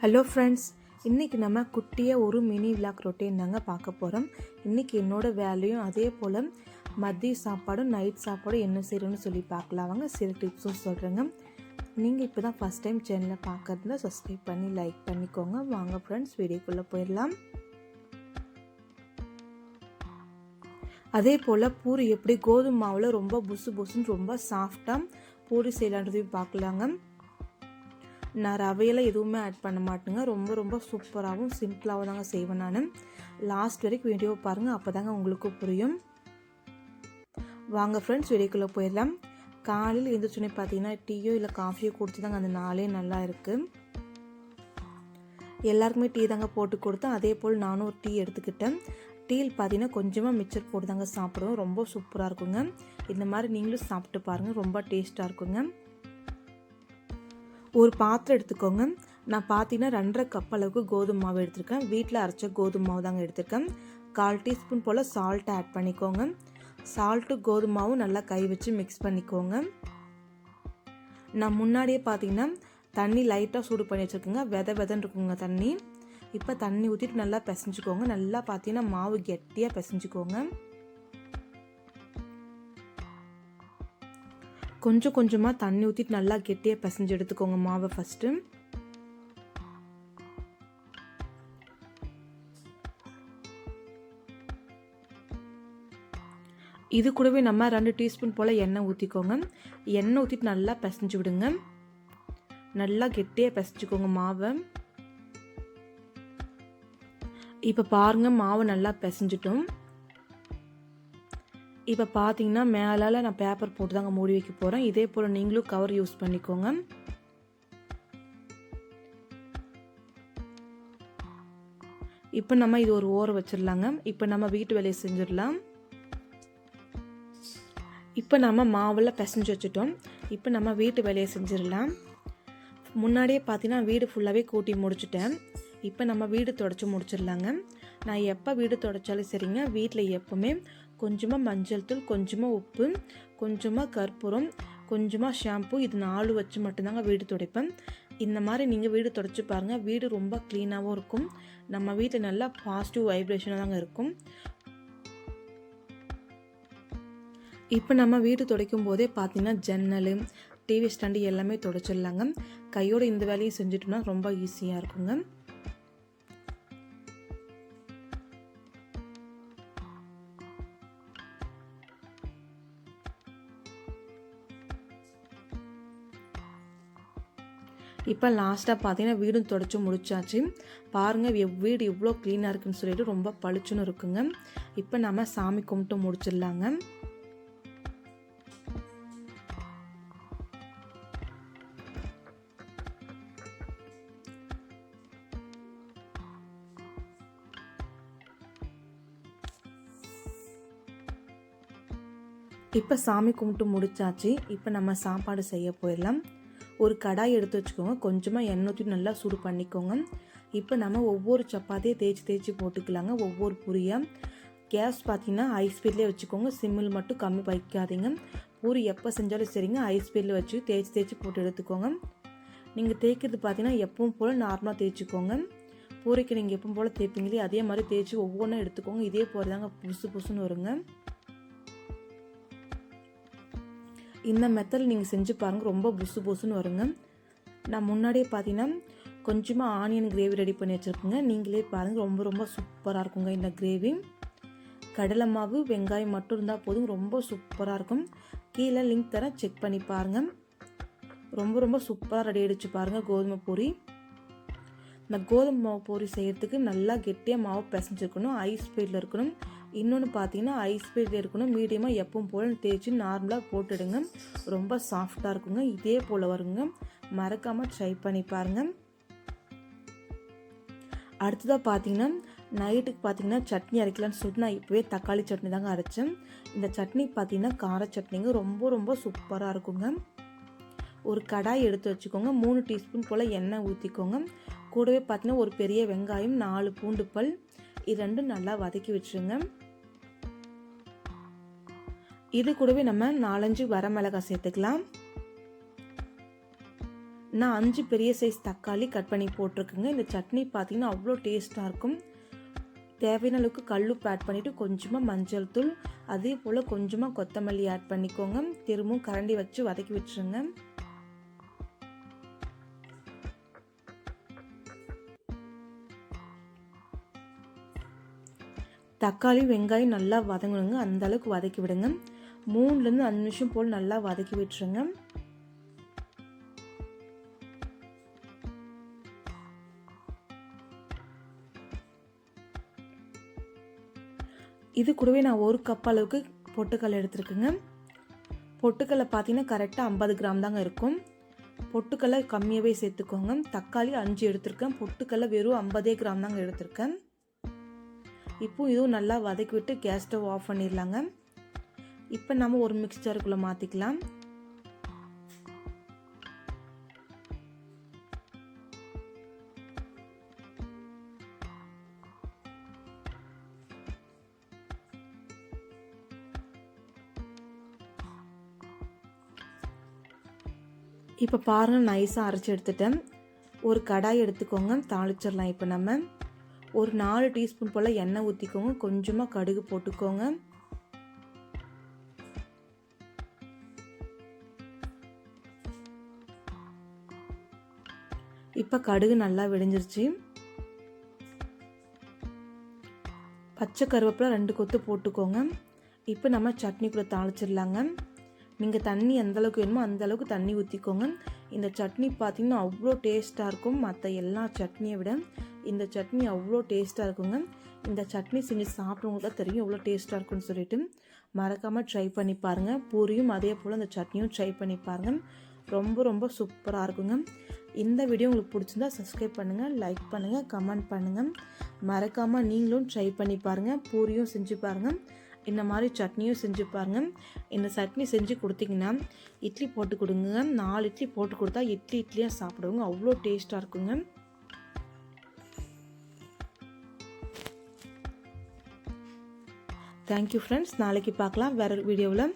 Hello friends, இன்றைக்கி நம்ம குட்டியாக ஒரு மினி விளாக் ரொட்டீன் தாங்க பார்க்க போகிறோம். இன்றைக்கி என்னோடய வேலையும் அதே போல் மதிய சாப்பாடும் நைட் சாப்பாடும் என்ன செய்யணும்னு சொல்லி பார்க்கலாம். வாங்க சில டிப்ஸும் சொல்கிறேங்க. நீங்கள் இப்போ தான் ஃபஸ்ட் டைம் சேனலை பார்க்கறதுனா சப்ஸ்கிரைப் பண்ணி லைக் பண்ணிக்கோங்க. வாங்க ஃப்ரெண்ட்ஸ், வீடியோக்குள்ளே போயிடலாம். அதே போல் பூரி எப்படி கோதுமை மாவில் ரொம்ப புசு புசுன்னு ரொம்ப சாஃப்டாக பூரி செய்யலான்றதையும் பார்க்கலாங்க. நான் ரவையெல்லாம் எதுவுமே ஆட் பண்ண மாட்டேங்க. ரொம்ப சூப்பராகவும் சிம்பிளாகவும் தாங்க செய்வேன். நான் லாஸ்ட் வரைக்கும் வீடியோ பாருங்கள், அப்போ தாங்க உங்களுக்கு புரியும். வாங்க ஃப்ரெண்ட்ஸ், வீடியோக்குள்ளே போயிடலாம். காலையில் எழுந்திரிச்சோன்னே பார்த்தீங்கன்னா டீயோ இல்லை காஃபியோ குடிச்சு தாங்க அந்த நாளே நல்லா இருக்குது. எல்லாருக்குமே டீ தாங்க போட்டு கொடுத்தேன். அதே போல் நானும் ஒரு டீ எடுத்துக்கிட்டேன். டீயில் பார்த்தீங்கன்னா கொஞ்சமாக மிக்சர் போட்டு தாங்க சாப்பிடுவோம். ரொம்ப சூப்பராக இருக்குங்க. இந்த மாதிரி நீங்களும் சாப்பிட்டு பாருங்கள், ரொம்ப டேஸ்ட்டாக இருக்குங்க. ஒரு பாத்திரம் எடுத்துக்கோங்க. நான் பார்த்தீங்கன்னா 2.5 கப் அளவுக்கு கோதுமை மாவு எடுத்திருக்கேன். வீட்டில் அரைச்ச கோதுமை மாவு தாங்க எடுத்திருக்கேன். 1/4 டீஸ்பூன் போல் சால்ட் ஆட் பண்ணிக்கோங்க. சால்ட்டு கோதுமை மாவும் நல்லா கை வச்சு மிக்ஸ் பண்ணிக்கோங்க. நான் முன்னாடியே பார்த்தீங்கன்னா தண்ணி லைட்டாக சூடு பண்ணி வச்சுருக்கேங்க. வெதன்னு இருக்குங்க தண்ணி. இப்போ தண்ணி ஊற்றிட்டு நல்லா பிசைஞ்சுக்கோங்க. நல்லா பார்த்தீங்கன்னா மாவு கெட்டியாக பிசைஞ்சுக்கோங்க. கொஞ்சம் கொஞ்சமாக தண்ணி ஊற்றிட்டு நல்லா கெட்டியாக பிசைஞ்சு எடுத்துக்கோங்க மாவை ஃபஸ்ட்டு. இது கூடவே நம்ம 2 டீஸ்பூன் போல் எண்ணெய் ஊற்றிக்கோங்க. எண்ணெய் ஊற்றிட்டு நல்லா பிசைஞ்சு விடுங்க. நல்லா கெட்டியாக பிசைஞ்சுக்கோங்க மாவை. இப்போ பாருங்கள், மாவு நல்லா பிசைஞ்சிட்டோம். இப்போ பார்த்தீங்கன்னா மேலால் நான் பேப்பர் போட்டு தாங்க மூடி வைக்க போகிறேன். இதே போல் நீங்களும் கவர் யூஸ் பண்ணிக்கோங்க. இப்போ நம்ம இது ஒரு ஓரம் வச்சிடலாங்க. இப்போ நம்ம வீட்டு வேலையை செஞ்சிடலாம். இப்போ நம்ம மாவில் பிசைஞ்சு வச்சுட்டோம். இப்போ நம்ம வீட்டு வேலையை செஞ்சிடலாம். முன்னாடியே பார்த்தீங்கன்னா வீடு ஃபுல்லாகவே கூட்டி முடிச்சுட்டேன். இப்போ நம்ம வீடு தொடச்சி முடிச்சிடலாங்க. நான் எப்போ வீடு தொடச்சாலும் சரிங்க, வீட்டில் எப்போவுமே கொஞ்சமாக மஞ்சள் தூள், கொஞ்சமாக உப்பு, கொஞ்சமாக கற்பூரம், கொஞ்சமாக ஷாம்பு, இது 4 வச்சு மட்டும்தாங்க வீடு துடைப்பேன். இந்த மாதிரி நீங்கள் வீடு துடைச்சி பாருங்கள், வீடு ரொம்ப க்ளீனாகவும் இருக்கும். நம்ம வீட்டில் நல்லா பாசிட்டிவ் வைப்ரேஷனாக தாங்க இருக்கும். இப்போ நம்ம வீடு துடைக்கும் போதே பார்த்தீங்கன்னா ஜன்னல், டிவி ஸ்டாண்டு எல்லாமே துடைச்சிடலாங்க. கையோடு இந்த வேலையை செஞ்சுட்டோம்னா ரொம்ப ஈஸியாக இருக்குங்க. இப்போ லாஸ்ட்டாக பார்த்தீங்கன்னா வீடும் தொடச்சி முடிச்சாச்சு. பாருங்கள், வீடு எவ்வளோ க்ளீனாக இருக்குன்னு சொல்லிட்டு ரொம்ப பளிச்சுன்னு இருக்குங்க. இப்போ நம்ம சாமி கும்பிட்டு முடிச்சிடலாங்க. இப்போ சாமி கும்பிட்டு முடிச்சாச்சு. இப்போ நம்ம சாப்பாடு செய்ய போயிடலாம். ஒரு கடாய் எடுத்து வச்சுக்கோங்க. கொஞ்சமாக எண்ணெய் ஊற்றி நல்லா சூடு பண்ணிக்கோங்க. இப்போ நம்ம ஒவ்வொரு சப்பாத்தியை தேய்ச்சி போட்டுக்கலாங்க. ஒவ்வொரு பூரியாக கேஸ் பார்த்தீங்கன்னா ஹை ஸ்பீட்லேயே வச்சுக்கோங்க. சிம்மில் மட்டும் கம்மி வைக்காதீங்க. பூரி எப்போ செஞ்சாலும் சரிங்க, ஹை ஸ்பீடில் வச்சு தேய்ச்சி போட்டு எடுத்துக்கோங்க. நீங்கள் தேய்க்கிறது பார்த்தீங்கன்னா எப்பவும் போல் நார்மலாக தேய்ச்சிக்கோங்க. பூரிக்கு நீங்கள் எப்பவும் போல் தேய்ப்பீங்களே அதே மாதிரி தேய்ச்சி ஒவ்வொன்றும் எடுத்துக்கோங்க. இதே போல் தாங்க புதுசுன்னு வருங்க. இந்த மெத்தட் நீங்கள் செஞ்சு பாருங்கள், ரொம்ப புசுன்னு வருங்க. நான் முன்னாடியே பார்த்தீங்கன்னா கொஞ்சமாக ஆனியன் கிரேவி ரெடி பண்ணி வச்சுருக்கேங்க. நீங்களே பாருங்கள், ரொம்ப சூப்பராக இருக்குங்க இந்த கிரேவி. கடலை மாவு, வெங்காயம் மட்டும் இருந்தால் போதும், ரொம்ப சூப்பராக இருக்கும். கீழே லிங்க் தரேன், செக் பண்ணி பாருங்கள். ரொம்ப சூப்பராக ரெடி ஆகிடுச்சு பாருங்கள் கோதுமை பூரி. இந்த கோதுமை மாவு பூரி செய்கிறதுக்கு நல்லா கெட்டியாக மாவு பிசைஞ்சிருக்கணும், ஐஸ் ஸ்பீடில் இருக்கணும். இன்னொன்று பார்த்தீங்கன்னா ஐஸ் ஸ்பீடில் இருக்கணும். மீடியமாக எப்பவும் போல் தேய்ச்சி நார்மலாக போட்டுடுங்க. ரொம்ப சாஃப்டாக இருக்குங்க. இதே போல் வருங்க. மறக்காமல் ட்ரை பண்ணி பாருங்கள். அடுத்ததாக பார்த்தீங்கன்னா நைட்டுக்கு பார்த்தீங்கன்னா சட்னி அரைக்கலான்னு சொல்லிட்டு நான் இப்போவே தக்காளி சட்னி தாங்க அரைச்சேன். இந்த சட்னி பார்த்தீங்கன்னா கார சட்னிங்க, ரொம்ப சூப்பராக இருக்குங்க. ஒரு கடாய் எடுத்து வச்சுக்கோங்க. 3 டீஸ்பூன் போல் எண்ணெய் ஊற்றிக்கோங்க. கூடவே பார்த்தீங்கன்னா ஒரு பெரிய வெங்காயம், 4 பூண்டு பல், இது ரெண்டும் நல்லா வதக்கி வச்சுருங்க. இது கூடவே நம்ம 4-5 வரமிளகாய் சேர்த்துக்கலாம். நான் 5 பெரிய சைஸ் தக்காளி கட் பண்ணி போட்டிருக்குங்க. இந்த சட்னி பார்த்தீங்கன்னா அவ்வளோ டேஸ்ட்டாக இருக்கும். தேவையான அளவுக்கு கல்லுப்பு ஆட் பண்ணிவிட்டு கொஞ்சமாக மஞ்சள் தூள், அதே போல் கொஞ்சமாக கொத்தமல்லி ஆட் பண்ணிக்கோங்க. திரும்பவும் கரண்டி வச்சு வதக்கி விட்டுருங்க. தக்காளி வெங்காயம் நல்லா வதங்கணுங்க, அந்த அளவுக்கு வதக்கி விடுங்க. 3லேருந்து 5 நிமிஷம் போல் நல்லா வதக்கி விட்டுருங்க. இது கூடவே நான் 1 கப் அளவுக்கு பொட்டுக்கடலை எடுத்துருக்குங்க. பொட்டுக்கடலை பார்த்தீங்கன்னா கரெக்டாக 50 கிராம் தாங்க இருக்கும். பொட்டுக்கடலை கம்மியாகவே சேர்த்துக்கோங்க. தக்காளி 5 எடுத்திருக்கேன், பொட்டுக்கடலை வெறும் 50 கிராம் தாங்க எடுத்திருக்கேன். இப்போ இதுவும் நல்லா வதக்கி விட்டு கேஸ் ஸ்டவ் ஆஃப் பண்ணிடலாங்க. இப்போ நம்ம ஒரு மிக்ஸ் ஜாருக்குள்ளே மாற்றிக்கலாம். இப்போ பாருங்கள், நைஸாக அரைச்சி எடுத்துட்டேன். ஒரு கடாய் எடுத்துக்கோங்க, தாளிச்சிடலாம். இப்போ நம்ம ஒரு 4 டீஸ்பூன் போல் எண்ணெய் ஊற்றிக்கோங்க. கொஞ்சமாக கடுகு போட்டுக்கோங்க. இப்போ கடுகு நல்லா வெடிஞ்சிருச்சு. பச்சை கருவேப்பிலை 2 கொத்து போட்டுக்கோங்க. இப்போ நம்ம சட்னிக்குள்ளே தாளிச்சிடலாங்க. நீங்கள் தண்ணி எந்தளவுக்கு வேணுமோ அந்தளவுக்கு தண்ணி ஊற்றிக்கோங்க. இந்த சட்னி பார்த்திங்கன்னா அவ்வளோ டேஸ்ட்டாக இருக்கும். மற்ற எல்லா சட்னியை விட இந்த சட்னி அவ்வளோ டேஸ்ட்டாக இருக்குங்க. இந்த சட்னி செஞ்சு சாப்பிட்றவங்களுக்கு தான் தெரியும் எவ்வளோ டேஸ்ட்டாக இருக்குன்னு சொல்லிட்டு மறக்காமல் ட்ரை பண்ணி பாருங்கள். பூரியும் அதே போல் அந்த சட்னியும் ட்ரை பண்ணி பாருங்கள். ரொம்ப ரொம்ப சூப்பராக இருக்குங்க. இந்த வீடியோ உங்களுக்கு பிடிச்சிருந்தா சப்ஸ்கிரைப் பண்ணுங்கள், லைக் பண்ணுங்கள், கமெண்ட் பண்ணுங்கள். மறக்காமல் நீங்களும் ட்ரை பண்ணி பாருங்கள். பூரியும் செஞ்சு பாருங்கள், இந்த மாதிரி சட்னியும் செஞ்சு பாருங்கள். இந்த சட்னி செஞ்சு கொடுத்தீங்கன்னா இட்லி போட்டு கொடுங்க. 4 இட்லி போட்டு கொடுத்தா இட்லியாக சாப்பிடுவோங்க. அவ்வளோ டேஸ்ட்டாக இருக்குங்க. Thank you friends. நாளைக்கு பார்க்கலாம் வேறு வீடியோவில்.